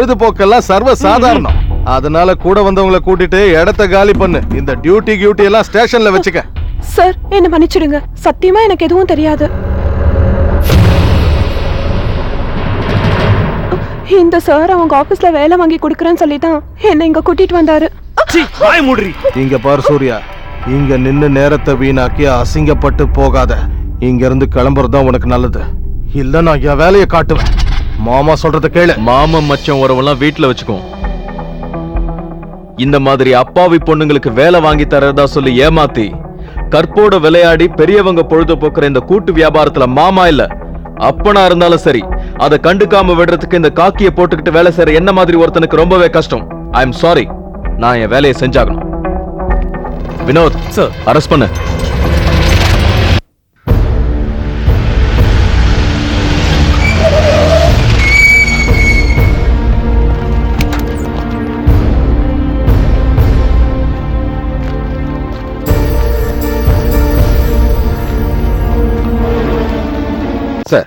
பொழுதுபோக்கெல்லாம் சர்வ சாதாரணம். அதனால கூட வந்தவங்களை கூட்டிட்டு இடத்த காலி பண்ணு. இந்த டியூட்டி எல்லாம் ஸ்டேஷன்ல வச்சுக்க. சார் என்ன மன்னிச்சிடுங்க, சத்தியமா எனக்கு எதுவும் தெரியாது. இந்த சார் அவங்க ஆபீஸ்ல வேலை வாங்கி கொடுக்கறேன்னு சொல்லிதான் என்ன இங்க கூட்டிட்டு வந்தாரு. இங்க பாரு சூர்யா, இங்க நின்னு நேரத்தை வீணாக்கி அசிங்கப்பட்டு போகாத. இங்க இருந்து கிளம்புறதுதான் உனக்கு நல்லது. இல்ல நான் என் வேலையை காட்டுவேன். மாமா சொல்றத கேளு. மாமன் மச்சம் உறவெல்லாம் வீட்டுல வச்சுக்கோம். இந்த மாதிரி அப்பாவி பொண்ணுங்களுக்கு வேலை வாங்கி தரதா சொல்லி ஏமாத்தி கற்போட விளையாடி பெரியவங்க பொழுதுபோக்குற இந்த கூட்டு வியாபாரத்துல மாமா இல்ல அப்பனா இருந்தாலும் சரி, அதை கண்டுக்காம விடுறதுக்கு இந்த காக்கிய போட்டுக்கிட்டு வேலை செய்யற என்ன மாதிரி ஒருத்தனுக்கு ரொம்பவே கஷ்டம். ஐ எம் சாரி, நான் என் வேலையை செஞ்சாகணும். வினோத் சார், அரெஸ்ட் பண்ணு. சார்,